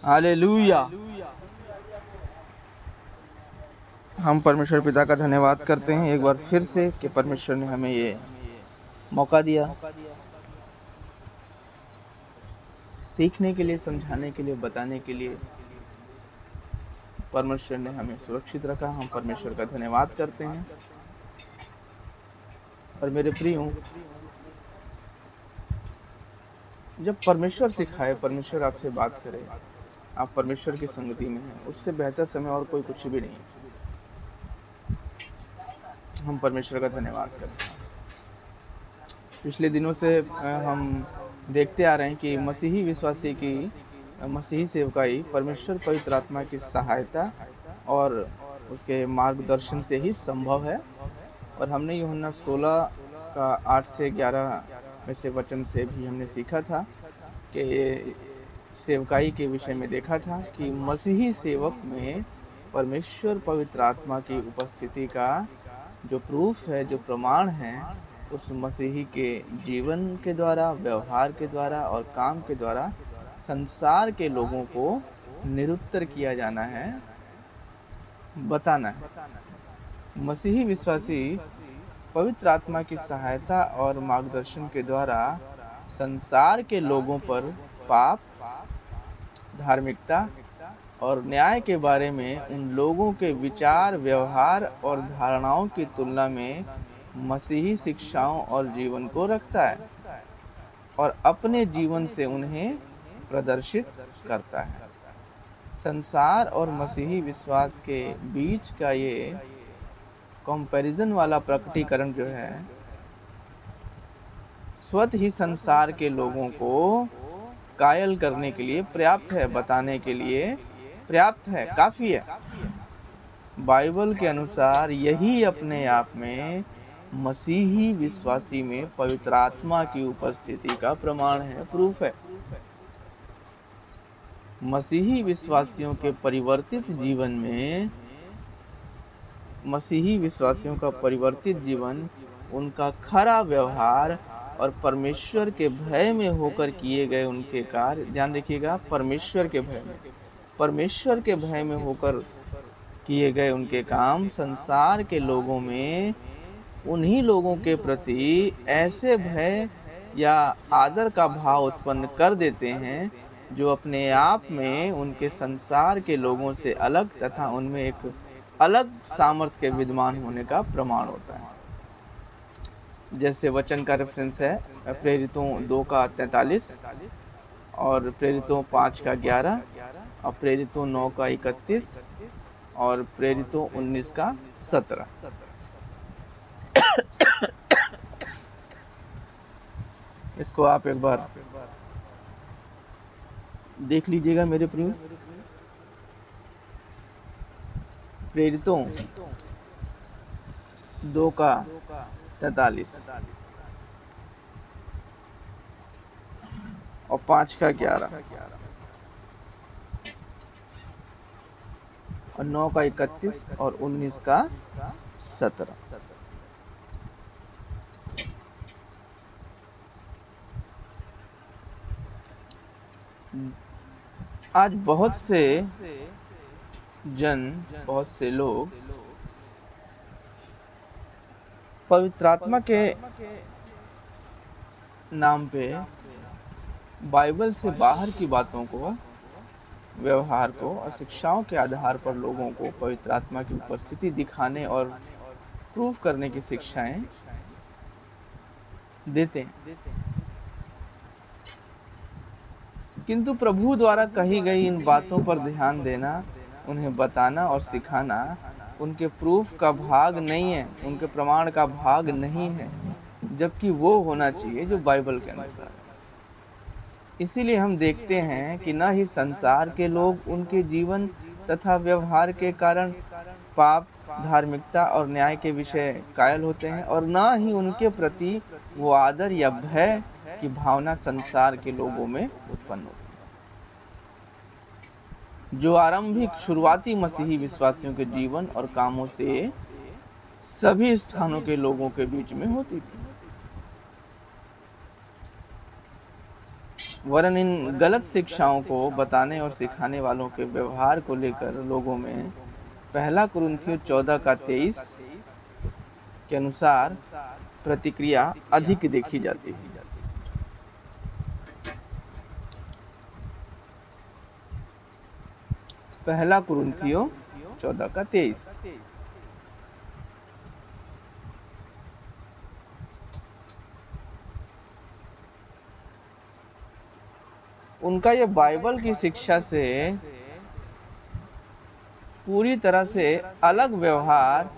Hallelujah. हम परमेश्वर पिता का धन्यवाद करते हैं एक बार फिर से कि परमेश्वर ने हमें ये मौका दिया सीखने के लिए, समझाने के लिए, बताने के लिए। परमेश्वर ने हमें सुरक्षित रखा। हम परमेश्वर का धन्यवाद करते हैं। और मेरे प्रियो, जब परमेश्वर सिखाए, परमेश्वर आपसे बात करे, आप परमेश्वर की संगति में हैं, उससे बेहतर समय और कोई कुछ भी नहीं। हम परमेश्वर का धन्यवाद करते हैं। पिछले दिनों से हम देखते आ रहे हैं कि मसीही विश्वासी की मसीही सेवकाई परमेश्वर पवित्र आत्मा की सहायता और उसके मार्गदर्शन से ही संभव है। और हमने यूहन्ना 16 का 8 से 11 में से वचन से भी हमने सीखा था कि सेवकाई के विषय में देखा था कि मसीही सेवक में परमेश्वर पवित्र आत्मा की उपस्थिति का जो प्रूफ है, जो प्रमाण है, उस मसीही के जीवन के द्वारा, व्यवहार के द्वारा और काम के द्वारा संसार के लोगों को निरुत्तर किया जाना है, बताना है। मसीही विश्वासी पवित्र आत्मा की सहायता और मार्गदर्शन के द्वारा संसार के लोगों पर पाप, धार्मिकता और न्याय के बारे में उन लोगों के विचार, व्यवहार और धारणाओं की तुलना में मसीही शिक्षाओं और जीवन को रखता है और अपने जीवन से उन्हें प्रदर्शित करता है। संसार और मसीही विश्वास के बीच का ये कंपैरिजन वाला प्रकटीकरण जो है, स्वतः ही संसार के लोगों को कायल करने के लिए पर्याप्त है, बताने के लिए पर्याप्त है, काफ़ी है। बाइबल के अनुसार यही अपने आप में मसीही विश्वासी में पवित्र आत्मा की उपस्थिति का प्रमाण है, प्रूफ है। मसीही विश्वासियों के परिवर्तित जीवन में, मसीही विश्वासियों का परिवर्तित जीवन, उनका खरा व्यवहार और परमेश्वर के भय में होकर किए गए उनके कार्य, ध्यान रखिएगा, परमेश्वर के भय में होकर किए गए उनके काम संसार के लोगों में उन्हीं लोगों के प्रति ऐसे भय या आदर का भाव उत्पन्न कर देते हैं जो अपने आप में उनके संसार के लोगों से अलग तथा उनमें एक अलग सामर्थ्य के विद्यमान होने का प्रमाण होता है। जैसे वचन का रेफरेंस है प्रेरितों 2 का 43 और प्रेरितों 5 का 11 और प्रेरितों 9 का 31 और प्रेरितों 19 का 17। इसको आप एक बार देख लीजिएगा मेरे प्रिय। प्रेरितों 2 का 43 और 5 का 11 और 9 का 31 और 19 का 17। आज बहुत से लोग पवित्र आत्मा के नाम पे बाइबल से बाहर की बातों को, व्यवहार को और शिक्षाओं के आधार पर लोगों को पवित्र आत्मा की उपस्थिति दिखाने और प्रूफ करने की शिक्षाएं देते हैं। किंतु प्रभु द्वारा कही गई इन बातों पर ध्यान देना, उन्हें बताना और सिखाना उनके प्रूफ का भाग नहीं है, उनके प्रमाण का भाग नहीं है, जबकि वो होना चाहिए जो बाइबल के अनुसार है। इसीलिए हम देखते हैं कि न ही संसार के लोग उनके जीवन तथा व्यवहार के कारण पाप, धार्मिकता और न्याय के विषय कायल होते हैं और न ही उनके प्रति वो आदर या भय की भावना संसार के लोगों में उत्पन्न होती है जो आरंभिक शुरुआती मसीही विश्वासियों के जीवन और कामों से सभी स्थानों के लोगों के बीच में होती थी। वरन इन गलत शिक्षाओं को बताने और सिखाने वालों के व्यवहार को लेकर लोगों में 1 कुरिन्थियों 14 का 23 के अनुसार प्रतिक्रिया अधिक देखी जाती है। 1 कुरिन्थियों 14 का 23। उनका ये बाइबल की शिक्षा से पूरी तरह से अलग व्यवहार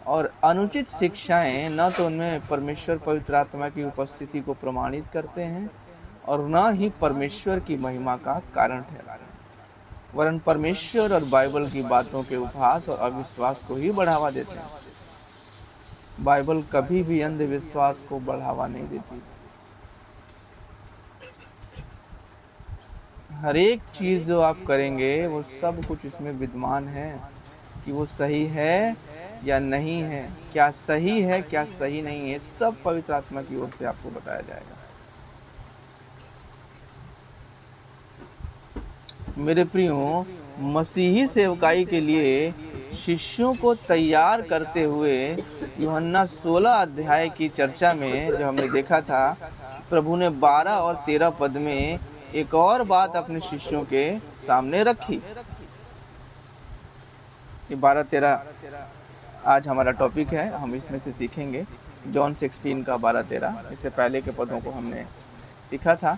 और अनुचित शिक्षाएं न तो उनमें परमेश्वर पवित्र आत्मा की उपस्थिति को प्रमाणित करते हैं और न ही परमेश्वर की महिमा का कारण ठहराते हैं, वरन परमेश्वर और बाइबल की बातों के उपहास और अविश्वास को ही बढ़ावा देते हैं। बाइबल कभी भी अंधविश्वास को बढ़ावा नहीं देती। हर एक चीज़ जो आप करेंगे वो सब कुछ इसमें विद्यमान है कि वो सही है या नहीं है, क्या सही है क्या सही नहीं है, सब पवित्र आत्मा की ओर से आपको बताया जाएगा। मेरे प्रियो, मसीही सेवकाई के लिए शिष्यों को तैयार करते हुए यूहन्ना 16 अध्याय की चर्चा में जो हमने देखा था, प्रभु ने 12 और 13 पद में एक और बात अपने शिष्यों के सामने रखी। ये 12-13 आज हमारा टॉपिक है, हम इसमें से सीखेंगे जॉन 16 का 12-13। इससे पहले के पदों को हमने सीखा था।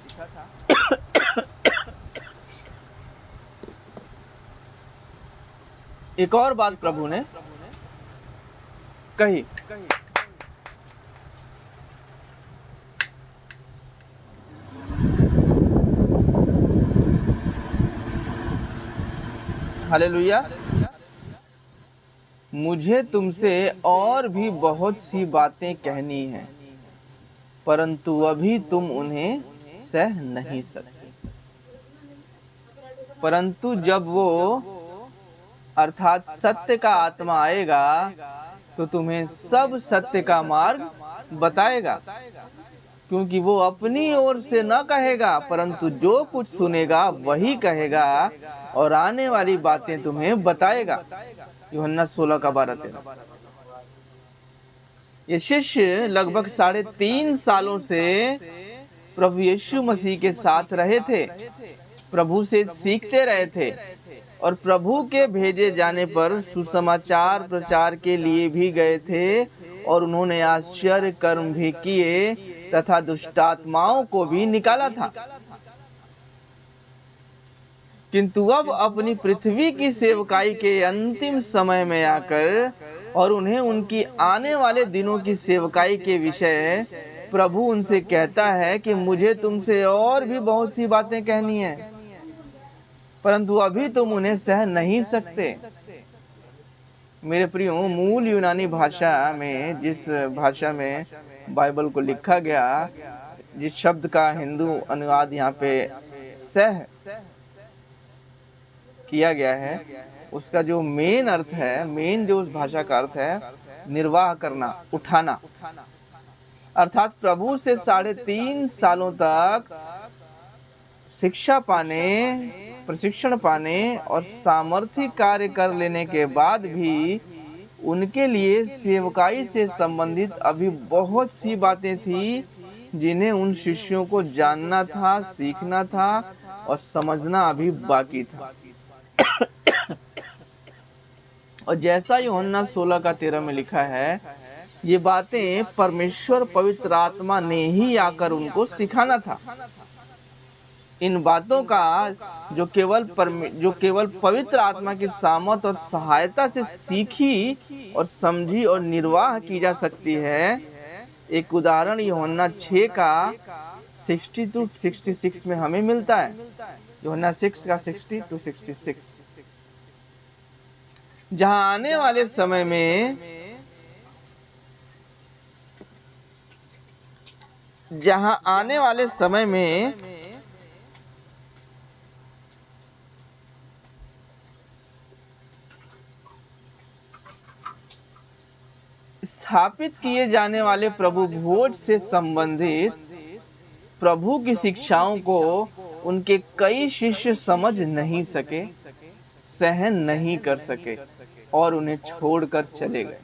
एक और बात प्रभु ने कही। हालेलुया। मुझे तुमसे और भी बहुत सी बातें कहनी हैं, परंतु अभी तुम उन्हें सह नहीं सकते। परंतु जब वो अर्थात सत्य का आत्मा आएगा तो तुम्हें सब सत्य का मार्ग बताएगा, क्योंकि वो अपनी ओर से न कहेगा, परंतु जो कुछ सुनेगा वही कहेगा और आने वाली बातें तुम्हें बताएगा। यूहन्ना 16 का 12-13। ये शिष्य लगभग 3.5 सालों से प्रभु यीशु मसीह के साथ रहे थे, प्रभु से सीखते रहे थे और प्रभु के भेजे जाने पर सुसमाचार प्रचार के लिए भी गए थे और उन्होंने आश्चर्य कर्म भी किए तथा दुष्टात्माओं को भी निकाला था। किंतु अब अपनी पृथ्वी की सेवकाई के अंतिम समय में आकर और उन्हें उनकी आने वाले दिनों की सेवकाई के विषय प्रभु उनसे कहता है कि मुझे तुमसे और भी बहुत सी बातें कहनी है, परंतु अभी तुम उन्हें सह नहीं सकते। मेरे प्रियो, मूल यूनानी भाषा में, जिस भाषा में बाइबल को लिखा गया, जिस शब्द का हिंदू अनुवाद यहाँ पे सह किया गया है, उसका जो मेन अर्थ है, मेन जो उस भाषा का अर्थ है, निर्वाह करना, उठाना। अर्थात प्रभु से 3.5 सालों तक शिक्षा पाने, प्रशिक्षण पाने और सामर्थ्य कार्य कर लेने के बाद भी उनके लिए सेवकाई से संबंधित अभी बहुत सी बातें थी जिन्हें उन शिष्यों को जानना था, सीखना था और समझना अभी बाकी था। और जैसा यूहन्ना 16 का 13 में लिखा है, ये बातें परमेश्वर पवित्र आत्मा ने ही आकर उनको सिखाना था। इन बातों का जो केवल पवित्र आत्मा की सामर्थ और सहायता से सीखी और समझी और निर्वाह की जा सकती है, एक उदाहरण यूहन्ना 6 का 60-66 में हमें मिलता है। यूहन्ना 6 का 60-66, जहां आने वाले समय में स्थापित किए जाने वाले प्रभु भोज से संबंधित प्रभु की शिक्षाओं को उनके कई शिष्य समझ नहीं सके, सहन नहीं कर सके और उन्हें छोड़कर चले गए।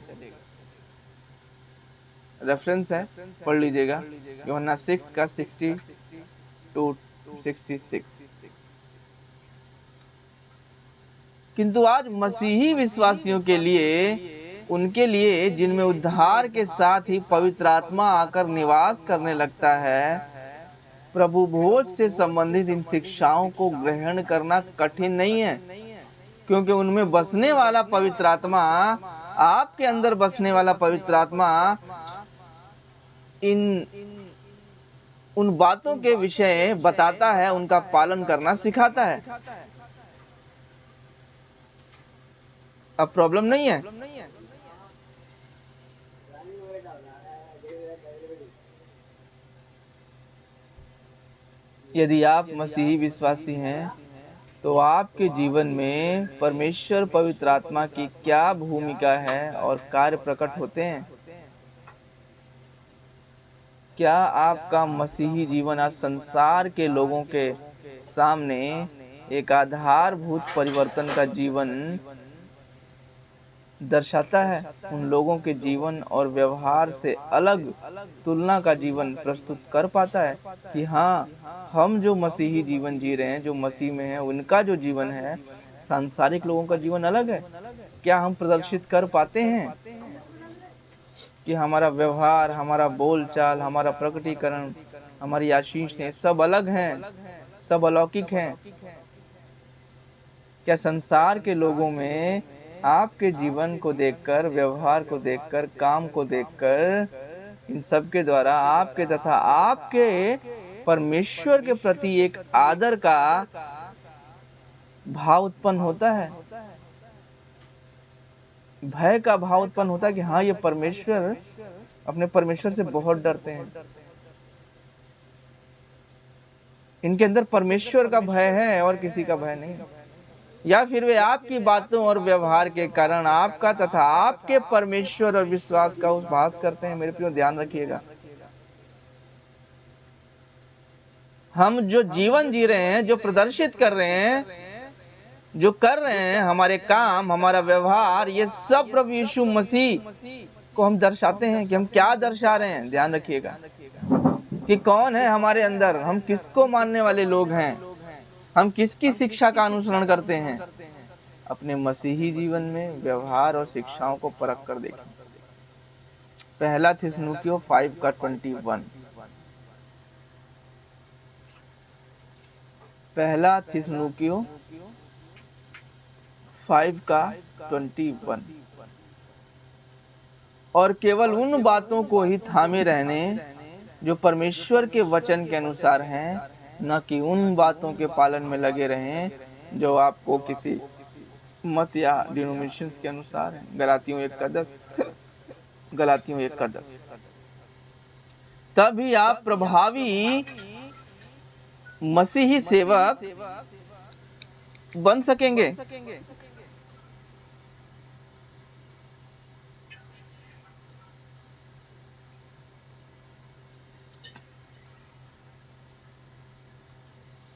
रेफरेंस है, पढ़ लीजिएगा, यूहन्ना 6 का 60 टू 66। किंतु आज मसीही विश्वासियों के लिए, उनके लिए जिनमें उद्धार के साथ ही पवित्र आत्मा आकर निवास करने लगता है, प्रभु भोज से संबंधित इन शिक्षाओं को ग्रहण करना कठिन नहीं है, क्योंकि उनमें बसने वाला पवित्र आत्मा, आपके अंदर बसने वाला पवित्र आत्मा उन बातों के विषय बताता है, उनका पालन करना सिखाता है। अब प्रॉब्लम नहीं है। यदि आप मसीही विश्वासी हैं तो आपके जीवन में परमेश्वर पवित्र आत्मा की क्या भूमिका है और कार्य प्रकट होते हैं। क्या आपका मसीही जीवन आज संसार के लोगों के सामने एक आधारभूत परिवर्तन का जीवन दर्शाता है, उन लोगों के जीवन और व्यवहार से अलग तुलना का जीवन प्रस्तुत कर पाता है कि हाँ, हम जो मसीही जीवन जी रहे हैं, जो मसीह में है, उनका जो जीवन है सांसारिक लोगों का जीवन अलग है। क्या हम प्रदर्शित कर पाते हैं कि हमारा व्यवहार, हमारा बोलचाल, हमारा प्रकटीकरण, हमारी आशीषें सब अलग हैं, सब अलौकिक हैं? क्या संसार के लोगों में आपके जीवन को देखकर, व्यवहार को देखकर, काम को देखकर, इन सब के द्वारा आपके तथा आपके परमेश्वर के प्रति एक आदर का भाव उत्पन्न होता है, भय का भाव उत्पन्न होता है कि हाँ, ये परमेश्वर, अपने परमेश्वर से बहुत डरते हैं, इनके अंदर परमेश्वर का भय है और किसी का भय नहीं। या फिर वे आपकी बातों और व्यवहार के कारण आपका तथा आपके परमेश्वर और विश्वास का उपहास करते हैं। मेरे प्रियो, ध्यान रखिएगा, हम जो जीवन जी रहे हैं, जो प्रदर्शित कर रहे हैं, जो कर रहे हैं, हमारे काम, हमारा व्यवहार, ये सब प्रभु यीशु मसीह को हम दर्शाते हैं कि हम क्या दर्शा रहे हैं। ध्यान रखिएगा कि कौन है हमारे अंदर, हम किसको मानने वाले लोग हैं, हम किसकी शिक्षा का अनुसरण करते हैं। अपने मसीही जीवन में व्यवहार और शिक्षाओं को परख कर देखें। पहला थिस्सलुनीकियों 5 का 21, पहला थिस्सलुनीकियों 5 का 21। और केवल उन बातों को ही थामे रहने जो परमेश्वर के वचन के अनुसार हैं, न कि उन बातों के पालन में लगे रहें जो आपको किसी मत या डिनोमिनेशंस के अनुसार है। गलातियों 1 का 10, गलातियों 1 का 10। तभी आप प्रभावी मसीही सेवक बन सकेंगे।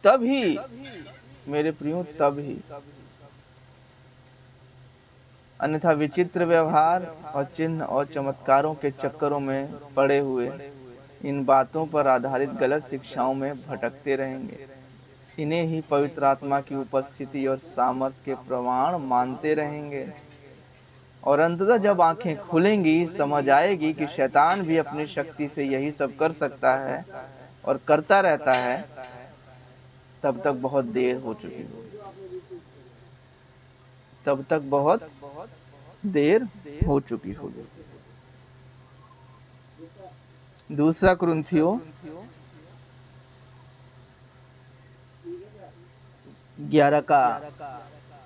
तभी मेरे प्रियो, तभी, अन्यथा विचित्र व्यवहार और चिन्ह और चमत्कारों के चक्करों में पड़े हुए इन बातों पर आधारित गलत शिक्षाओं में भटकते रहेंगे। इन्हें ही पवित्र आत्मा की उपस्थिति और सामर्थ्य के प्रमाण मानते रहेंगे। और अंततः जब आंखें खुलेंगी, समझ आएगी कि शैतान भी अपनी शक्ति से यही सब कर सकता है और करता रहता है, तब तक बहुत देर हो चुकी होगी, तब तक बहुत देर हो चुकी होगी। दूसरा कुरिन्थियों 11 का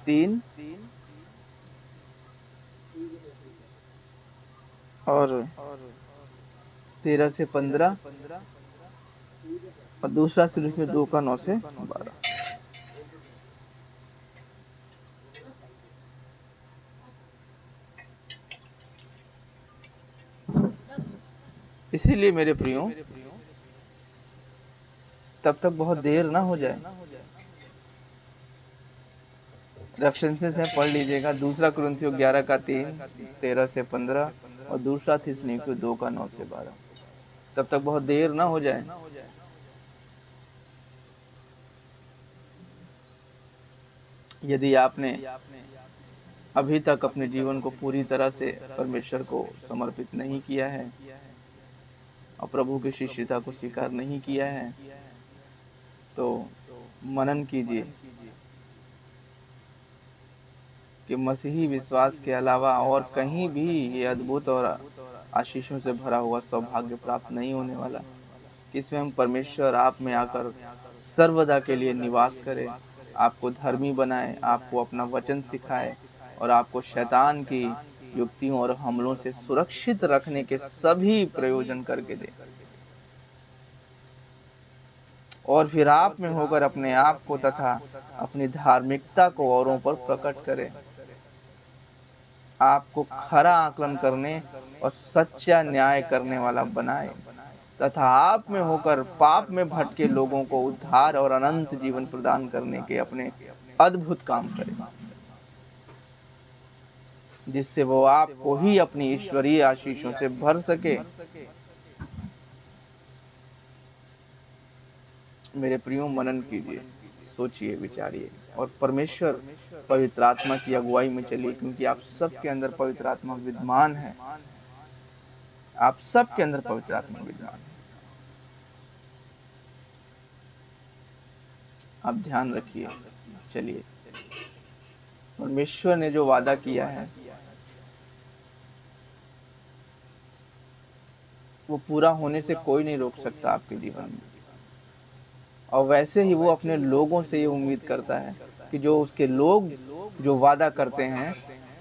3 और 13 से 15 और दूसरा थिस्सलुनीकियों 2 का 9 से 12। इसीलिए मेरे प्रियो, तब तक बहुत देर ना हो जाए। रेफरेंसेस हैं, पढ़ लीजिएगा। दूसरा कुरिन्थियों 11 का 3, 13 से 15 और दूसरा थिस्सलुनीकियों 2 का 9 से 12। तब तक बहुत देर ना हो जाए। यदि आपने अभी तक अपने जीवन को पूरी तरह से परमेश्वर को समर्पित नहीं किया है और प्रभु की शिष्यता को स्वीकार नहीं किया है, तो मनन कीजिए कि मसीही विश्वास के अलावा और कहीं भी ये अद्भुत और आशीषों से भरा हुआ सौभाग्य प्राप्त नहीं होने वाला कि स्वयं परमेश्वर आप में आकर सर्वदा के लिए निवास करे, आपको धर्मी बनाए, आपको अपना वचन सिखाए और आपको शैतान की युक्तियों और हमलों से सुरक्षित रखने के सभी प्रयोजन करके दे, और फिर आप में होकर अपने आप को तथा अपनी धार्मिकता को औरों पर प्रकट करे, आपको खरा आकलन करने और सच्चा न्याय करने वाला बनाए तथा आप में होकर पाप में भटके लोगों को उद्धार और अनंत जीवन प्रदान करने के अपने अद्भुत काम करे, जिससे वो आपको ही अपनी ईश्वरीय आशीषों से भर सके। मेरे प्रियो, मनन कीजिए, सोचिए, विचारिए और परमेश्वर पवित्र आत्मा की अगुवाई में चलिए, क्योंकि आप सबके अंदर पवित्र आत्मा विद्यमान है। आप सबके अंदर पवित्र आत्मा विद्यमान है। आप ध्यान रखिए। चलिए, परमेश्वर ने जो वादा किया है वो पूरा होने से कोई नहीं रोक सकता आपके जीवन में, और वैसे ही वो अपने लोगों से ये उम्मीद करता है कि जो उसके लोग जो वादा करते हैं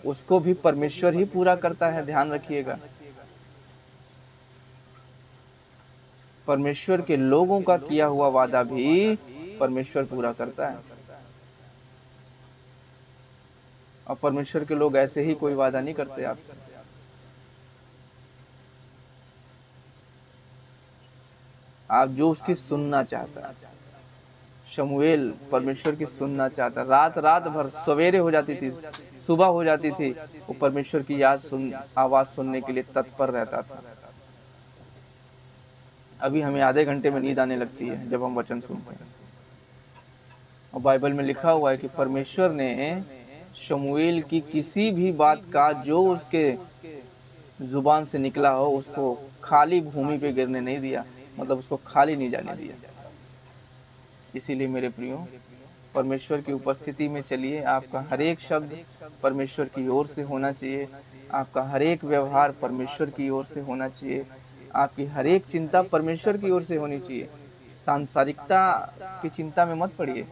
उसको भी परमेश्वर ही पूरा करता है। ध्यान रखिएगा, परमेश्वर के लोगों का किया हुआ वादा भी परमेश्वर पूरा करता है, और परमेश्वर के लोग ऐसे ही कोई वादा नहीं करते आपसे। आप जो उसकी सुनना चाहता है, शमूएल परमेश्वर की सुनना चाहता, रात रात भर, सवेरे हो जाती थी, सुबह हो जाती थी, वो परमेश्वर की आवाज सुनने के लिए तत्पर रहता था। अभी हमें आधे घंटे में नींद आने लगती है जब हम वचन सुनते हैं, और बाइबल में लिखा हुआ है कि परमेश्वर ने शमूएल की किसी भी बात का जो उसके जुबान से निकला हो उसको खाली भूमि पे गिरने नहीं दिया, मतलब उसको खाली नहीं जाने दिया। इसीलिए मेरे प्रियो, परमेश्वर की उपस्थिति में चलिए। आपका हर एक शब्द परमेश्वर की ओर से होना चाहिए, आपका हर एक व्यवहार परमेश्वर की ओर से होना चाहिए, आपकी हर एक चिंता परमेश्वर की ओर से होनी चाहिए। सांसारिकता की चिंता में मत पड़िए।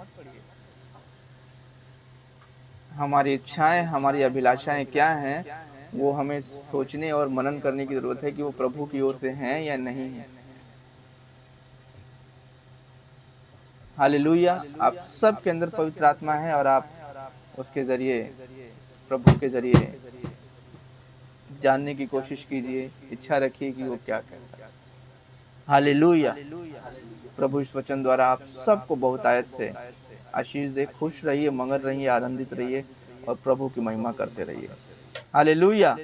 हमारी इच्छाएं, हमारी अभिलाषाएं क्या हैं, वो हमें सोचने और मनन करने की जरूरत है कि वो प्रभु की ओर से हैं या नहीं है। हालेलुया। आप सब के अंदर पवित्र आत्मा है और आप उसके जरिए, प्रभु के जरिए जानने की कोशिश कीजिए, इच्छा रखिए कि वो क्या कहता है। हालेलुया। प्रभु इस वचन द्वारा आप सबको बहुत आयत से आशीष दे। खुश रहिए, मगन रहिए, आनंदित रहिए और प्रभु की महिमा करते रहिए। हालेलुया।